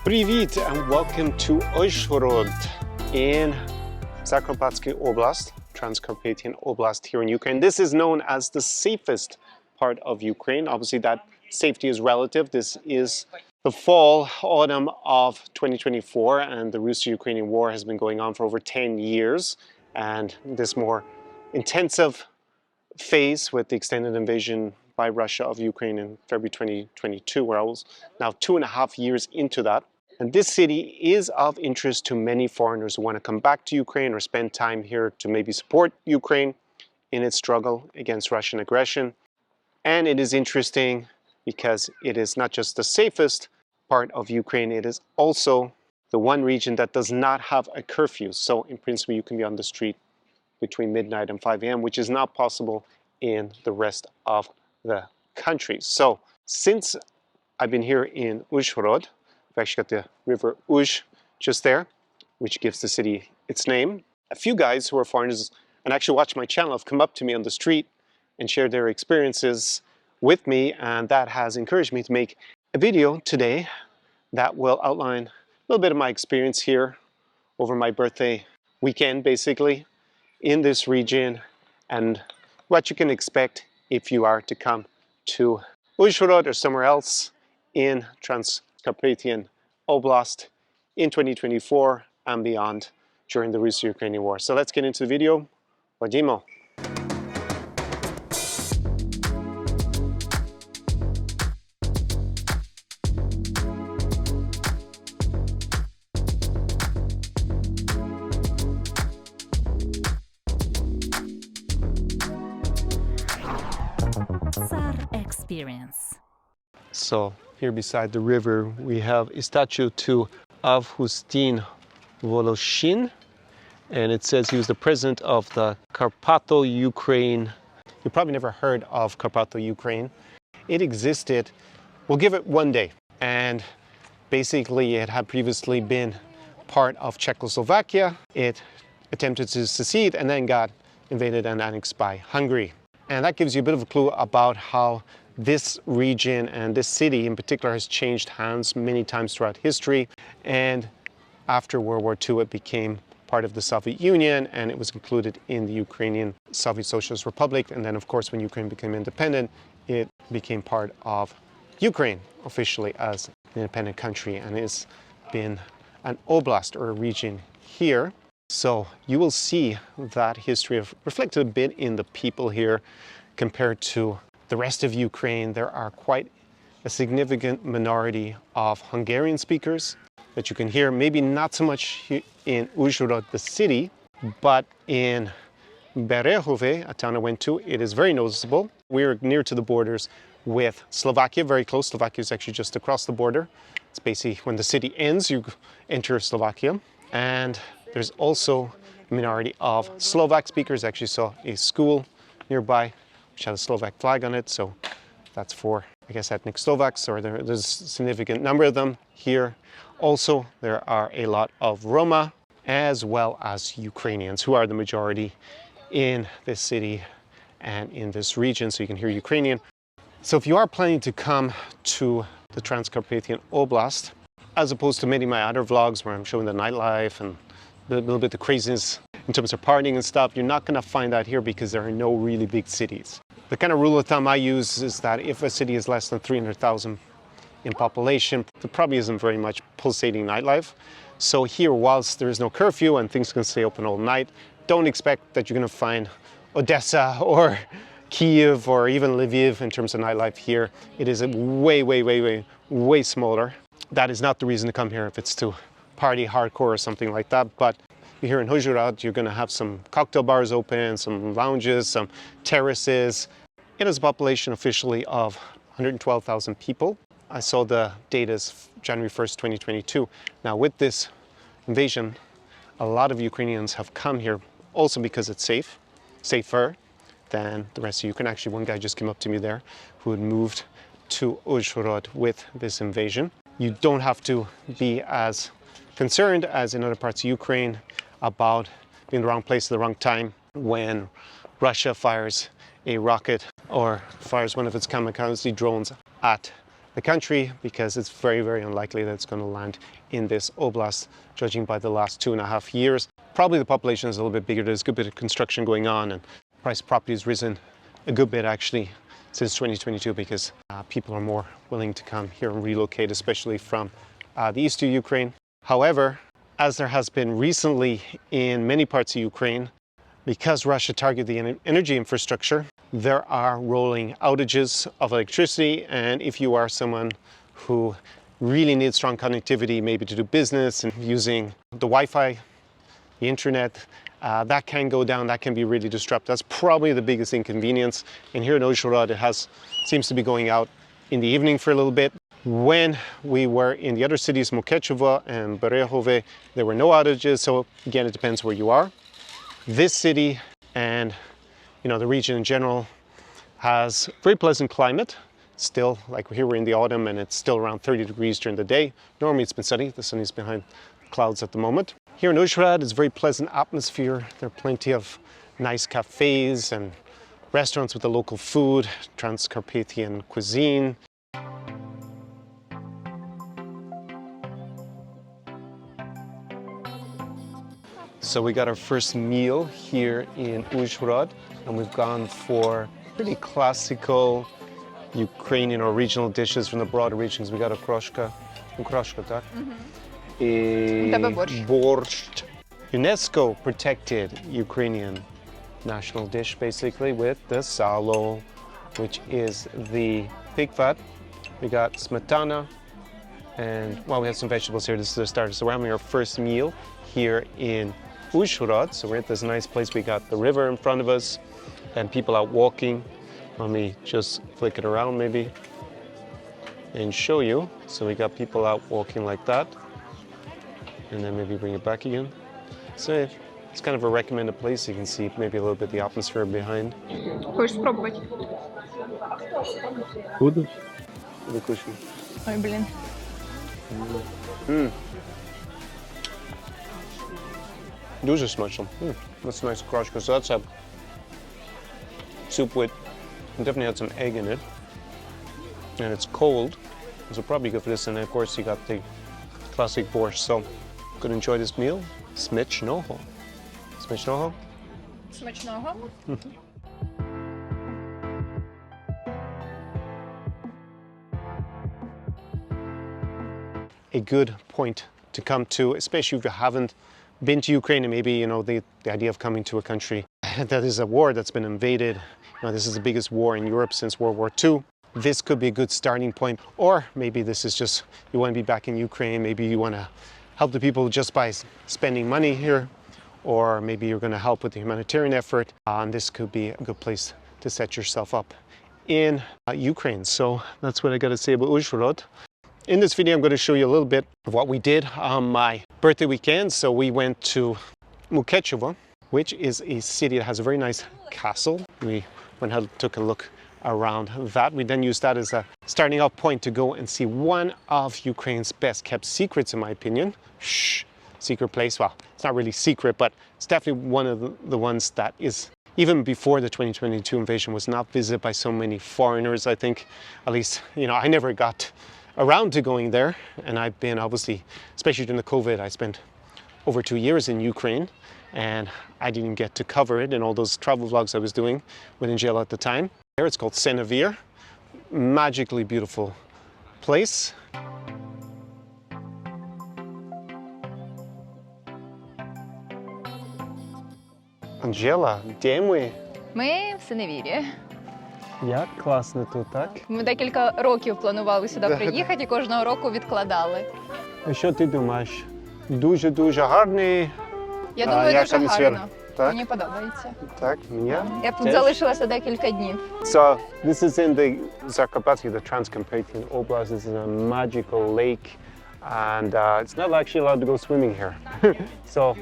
Привет and welcome to Uzhhorod in Zakarpatsky Oblast, Transcarpathian Oblast here in Ukraine. This is known as the safest part of Ukraine. Obviously that safety is relative. This is the fall, autumn of 2024, and the Russo-Ukrainian war has been going on for over 10 years. And this more intensive phase with the extended invasion by Russia of Ukraine in February 2022, where I was now 2.5 years into that. And this city is of interest to many foreigners who want to come back to Ukraine or spend time here to maybe support Ukraine in its struggle against Russian aggression. And it is interesting because it is not just the safest part of Ukraine, it is also the one region that does not have a curfew. So in principle, you can be on the street between midnight and 5 a.m., which is not possible in the rest of the country. So since I've been here in Uzhhorod, we've actually got the river Uzh just there, which gives the city its name. A few guys who are foreigners and actually watch my channel have come up to me on the street and shared their experiences with me, and that has encouraged me to make a video today that will outline a little bit of my experience here over my birthday weekend, basically, in this region, and what you can expect if you are to come to Uzhhorod or somewhere else in Transcarpathian Oblast in 2024 and beyond during the Russo-Ukrainian war. So let's get into the video. Ходімо. Tsar Experience. So here beside the river we have a statue to Avgustin Voloshin, and it says he was the president of the Carpatho-Ukraine. You probably never heard of Carpatho-Ukraine. It existed, we'll give it one day, and basically it had previously been part of Czechoslovakia. It attempted to secede and then got invaded and annexed by Hungary. And that gives you a bit of a clue about how this region and this city in particular has changed hands many times throughout history. And after World War II, it became part of the Soviet Union and it was included in the Ukrainian Soviet Socialist Republic. And then, of course, when Ukraine became independent, it became part of Ukraine officially as an independent country and has been an oblast or a region here. So you will see that history reflected a bit in the people here compared to the rest of Ukraine. There are quite a significant minority of Hungarian speakers that you can hear, maybe not so much in Uzhhorod, the city, but in Berehove, a town I went to, it is very noticeable. We're near to the borders with Slovakia, very close. Slovakia is actually just across the border. It's basically when the city ends, you enter Slovakia. And there's also a minority of Slovak speakers. I actually saw a school nearby which had a Slovak flag on it, so that's for, I guess, ethnic Slovaks, or there's a significant number of them here. Also, there are a lot of Roma, as well as Ukrainians, who are the majority in this city and in this region, so you can hear Ukrainian. So if you are planning to come to the Transcarpathian Oblast, as opposed to many of my other vlogs where I'm showing the nightlife and a little bit the craziness in terms of partying and stuff, you're not going to find that here because there are no really big cities. The kind of rule of thumb I use is that if a city is less than 300,000 in population, there probably isn't very much pulsating nightlife. So here, whilst there is no curfew and things can stay open all night, don't expect that you're going to find Odessa or Kyiv or even Lviv in terms of nightlife here. It is way smaller. That is not the reason to come here if it's to party hardcore or something like that, but here in Uzhhorod, you're going to have some cocktail bars open, some lounges, some terraces. It has a population officially of 112,000 people. I saw the data as January 1st, 2022. Now with this invasion, a lot of Ukrainians have come here also because it's safer than the rest of Ukraine. Actually, one guy just came up to me there who had moved to Uzhhorod with this invasion. You don't have to be as concerned as in other parts of Ukraine about being in the wrong place at the wrong time when Russia fires a rocket or fires one of its kamikaze drones at the country, because it's very, very unlikely that it's going to land in this oblast, judging by the last 2.5 years. Probably the population is a little bit bigger. There's a good bit of construction going on, and price of property has risen a good bit actually since 2022, because people are more willing to come here and relocate, especially from the east of Ukraine. However, as there has been recently in many parts of Ukraine, because Russia targeted the energy infrastructure, there are rolling outages of electricity. And if you are someone who really needs strong connectivity, maybe to do business and using the Wi-Fi, the internet, that can go down, that can be really disruptive. That's probably the biggest inconvenience. And here in Uzhhorod, it seems to be going out in the evening for a little bit. When we were in the other cities, Mukechevo and Berehove, there were no outages. So again, it depends where you are. This city and the region in general has very pleasant climate. Still, like here we're in the autumn and it's still around 30 degrees during the day. Normally it's been sunny. The sun is behind clouds at the moment. Here in Uzhhorod, it's a very pleasant atmosphere. There are plenty of nice cafes and restaurants with the local food, Transcarpathian cuisine. So we got our first meal here in Uzhhorod, and we've gone for pretty classical Ukrainian or regional dishes from the broader regions. We got okroshka, tak? Borscht. UNESCO protected Ukrainian national dish, basically, with the salo, which is the pig fat. We got smetana, and we have some vegetables here. This is the starter. So we're having our first meal here in Uzhhorod. So we're at this nice place. We got the river in front of us and people out walking. Let me just flick it around maybe and show you. So we got people out walking like that. And then maybe bring it back again. So it's kind of a recommended place. You can see maybe a little bit the atmosphere behind. Хочешь спробовать? Буду. Ой, блин. Дуже смачно. That's a nice okroshka. So that's a soup with, definitely had some egg in it. And it's cold, so probably good for this. And of course you got the classic borscht. So could enjoy this meal. Smycznoho. Smycznoho? Смачного. A good point to come to, especially if you haven't been to Ukraine, and maybe the idea of coming to a country that is a war that's been invaded. This is the biggest war in Europe since World War II. This could be a good starting point. Or maybe this is just you want to be back in Ukraine. Maybe you want to help the people just by spending money here, or maybe you're going to help with the humanitarian effort. And this could be a good place to set yourself up in Ukraine. So that's what I got to say about Uzhhorod. In this video, I'm going to show you a little bit of what we did on my birthday weekend. So we went to Mukechevo, which is a city that has a very nice castle. We went and took a look around that. We then used that as a starting off point to go and see one of Ukraine's best kept secrets, in my opinion. Secret place. Well, it's not really secret, but it's definitely one of the ones that is, even before the 2022 invasion, was not visited by so many foreigners. I think, at least, I never got around to going there. And I've been, obviously, especially during the COVID, I spent over 2 years in Ukraine, and I didn't get to cover it in all those travel vlogs I was doing with Angela at the time. Here it's called Senevir, magically beautiful place. Angela, де ми? Ми в Сеневірі. Як класно тут, так? Ми декілька років планували сюди приїхати і кожного року відкладали. А що ти думаєш? Дуже-дуже гарний. Я думаю, як дуже атмосфера? гарно. Так? Мені подобається. Так, мені? Я б тут Теж? залишилася декілька днів. So this is in the Zakarpattia, the Transcarpathian Oblast. This is a magical lake, and it's not actually allowed to go swimming here. So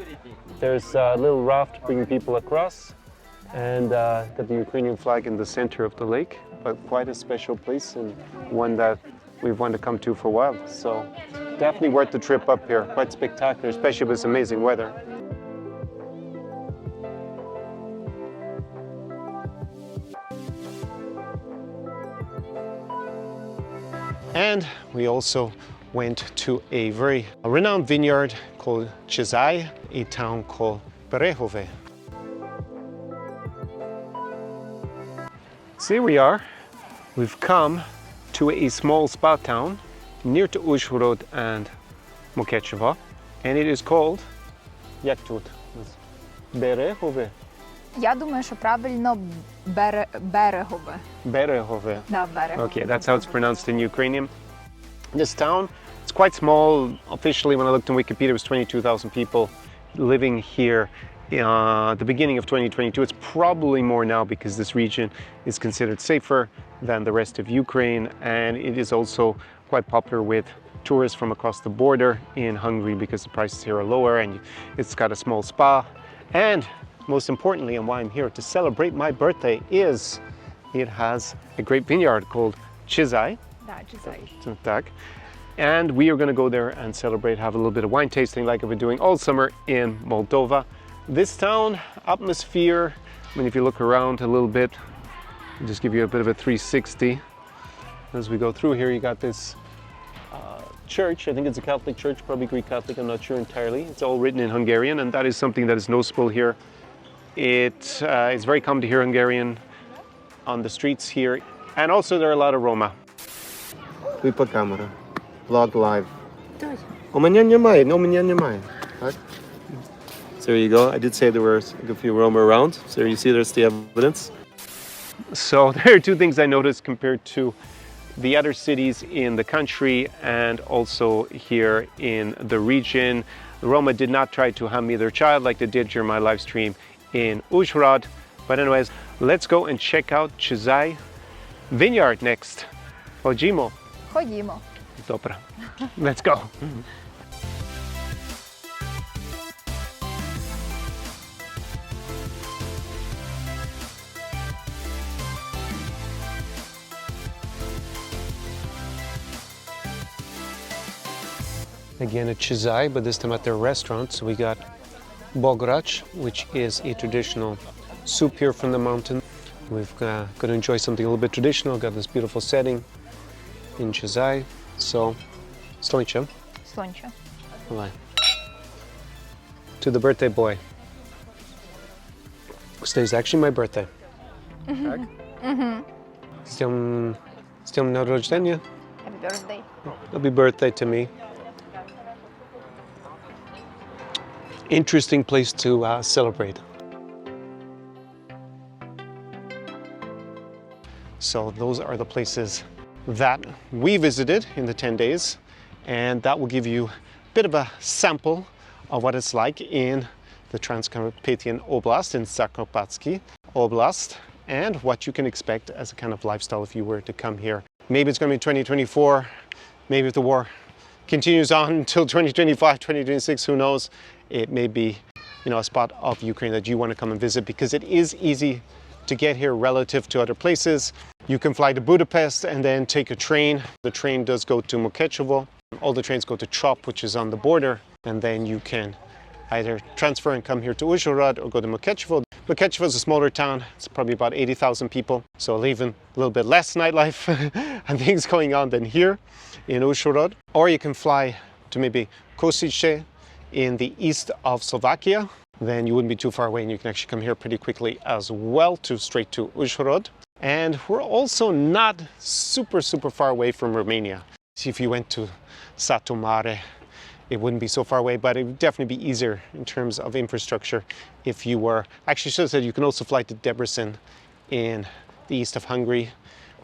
there's a little raft bringing people across, and got the Ukrainian flag in the center of the lake. But quite a special place, and one that we've wanted to come to for a while. So definitely worth the trip up here. Quite spectacular, especially with this amazing weather. And we also went to a very renowned vineyard called Chezai, a town called Berehove. So here we are. We've come to a small spa town near to Uzhhorod and Mukachevo, and it is called як тут? Berehove. Я думаю, що правильно берегове. Berehove. Да, берегове. Okay, that's how it's pronounced in Ukrainian. This town, it's quite small. Officially, when I looked on Wikipedia, it was 22,000 people living here. The beginning of 2022, it's probably more now because this region is considered safer than the rest of Ukraine, and it is also quite popular with tourists from across the border in Hungary because the prices here are lower, and it's got a small spa. And most importantly, and why I'm here to celebrate my birthday, is it has a great vineyard called Chezai. Да, Chezai. Так. And we are going to go there and celebrate, have a little bit of wine tasting like I've been doing all summer in Moldova. This town, atmosphere, I mean, if you look around a little bit, I'll just give you a bit of a 360. As we go through here, you got this church. I think it's a Catholic church, probably Greek Catholic, I'm not sure entirely. It's all written in Hungarian, and that is something that is noticeable here. It's very common to hear Hungarian on the streets here. And also there are a lot of Roma. Кліпа камера. Vlog live. У мене немає. Так? So there you go. I did say there were a few Roma around. So you see there's the evidence. So there are two things I noticed compared to the other cities in the country and also here in the region. The Roma did not try to hand me their child like they did during my live stream in Uzhhorod. But anyways, let's go and check out Chezai Vineyard next. Ходімо. Ходімо. Добре. Let's go. Again at Chezai, but this time at their restaurant. So we got bograc, which is a traditional soup here from the mountain. We've got to enjoy something a little bit traditional. Got this beautiful setting in Chezai. So, Stoncha. Сонче. Давай. To the birthday boy. Today's actually my birthday. Так? З днем народження. Happy birthday. Happy birthday to me. Interesting place to celebrate. So those are the places that we visited in the 10 days, and that will give you a bit of a sample of what it's like in the Transcarpathian Oblast, in Zakarpatski Oblast, and what you can expect as a kind of lifestyle if you were to come here. Maybe it's going to be 2024, maybe if the war continues on until 2025, 2026, who knows? It may be, a spot of Ukraine that you want to come and visit because it is easy to get here relative to other places. You can fly to Budapest and then take a train. The train does go to Mukachevo. All the trains go to Chop, which is on the border, and then you can either transfer and come here to Uzhhorod or go to Mukachevo. Mukachevo is a smaller town. It's probably about 80,000 people, so even a little bit less nightlife and things going on than here in Uzhhorod. Or you can fly to maybe Kosice in the east of Slovakia. Then you wouldn't be too far away, and you can actually come here pretty quickly as well, straight to Uzhhorod. And we're also not super far away from Romania. See, if you went to Satu Mare, it wouldn't be so far away, but it would definitely be easier in terms of infrastructure if you were. Actually, should have said you can also fly to Debrecen in the east of Hungary.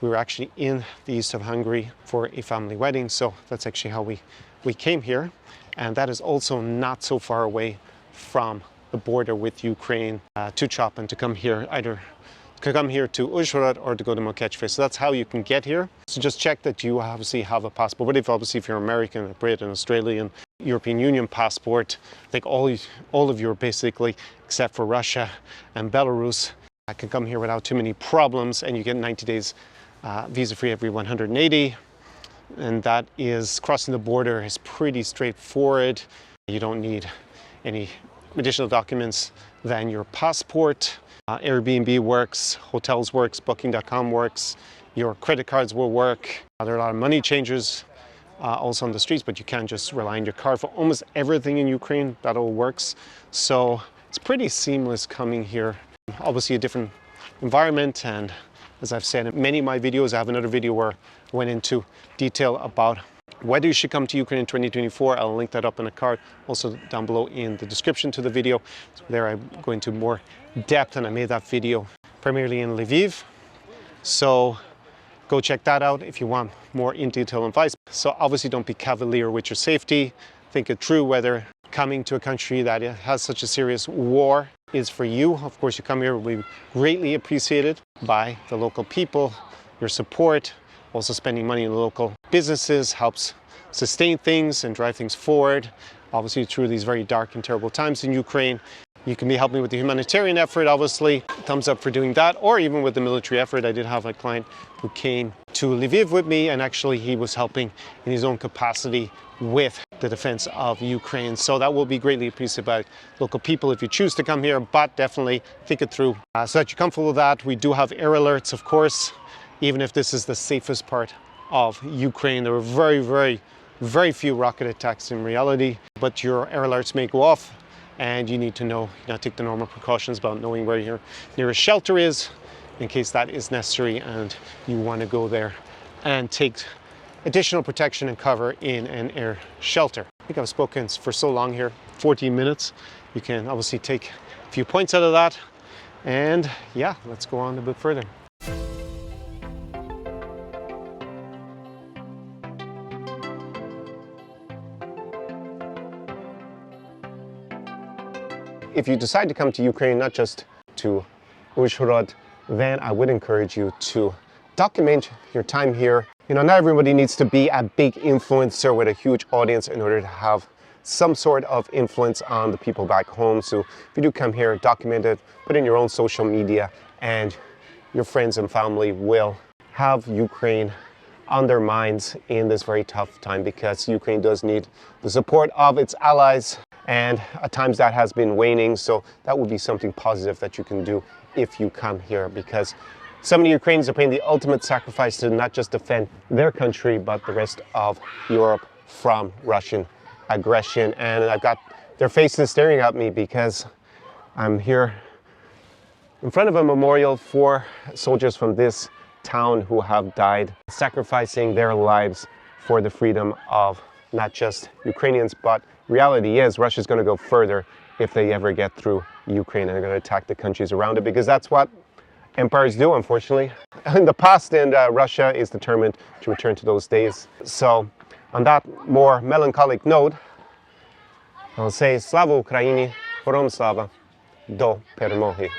We were actually in the east of Hungary for a family wedding, so that's actually how we came here. And that is also not so far away from the border with Ukraine to Chop, and to come here, either to come here to Uzhhorod or to go to Mukachevo. So that's how you can get here. So just check that you obviously have a passport. But if you're American, a Brit, an Australian, European Union passport, I think all of you are basically, except for Russia and Belarus, can come here without too many problems, and you get 90 days visa-free every 180. And that is, crossing the border is pretty straightforward. You don't need any additional documents than your passport. Airbnb works, hotels works, booking.com works. your credit cards will work. There are a lot of money changers also on the streets, but you can't just rely on your card for almost everything in Ukraine. That all works. So it's pretty seamless coming here. Obviously a different environment, and as I've said in many of my videos, I have another video where I went into detail about whether you should come to Ukraine in 2024. I'll link that up in a card, also down below in the description to the video. So there I go into more depth, and I made that video primarily in Lviv. So go check that out if you want more in detail advice. So obviously don't be cavalier with your safety. Think it through whether coming to a country that has such a serious war is for you. Of course, you come here will be greatly appreciated by the local people. Your support, also spending money in local businesses helps sustain things and drive things forward. Obviously through these very dark and terrible times in Ukraine. You can be helping with the humanitarian effort, obviously. Thumbs up for doing that, or even with the military effort. I did have a client who came to Lviv with me, and actually he was helping in his own capacity with the defense of Ukraine. So that will be greatly appreciated by local people if you choose to come here, but definitely think it through so that you're comfortable with that. We do have air alerts, of course, even if this is the safest part of Ukraine. There are very few rocket attacks in reality, but your air alerts may go off. And you need to know, take the normal precautions about knowing where your nearest shelter is in case that is necessary and you want to go there and take additional protection and cover in an air shelter. I think I've spoken for so long here, 14 minutes. You can obviously take a few points out of that. And yeah, let's go on a bit further. If you decide to come to Ukraine, not just to Uzhhorod, then I would encourage you to document your time here. Not everybody needs to be a big influencer with a huge audience in order to have some sort of influence on the people back home. So if you do come here, document it, put in your own social media, and your friends and family will have Ukraine on their minds in this very tough time, because Ukraine does need the support of its allies. And at times that has been waning, so that would be something positive that you can do if you come here, because so many Ukrainians are paying the ultimate sacrifice to not just defend their country, but the rest of Europe from Russian aggression. And I've got their faces staring at me because I'm here in front of a memorial for soldiers from this town who have died, sacrificing their lives for the freedom of not just Ukrainians, but reality is Russia's going to go further if they ever get through Ukraine, and they're going to attack the countries around it, because that's what empires do, unfortunately. In the past, and Russia is determined to return to those days. So on that more melancholic note, I'll say Slava Ukraini, Horom Slava, do permohi.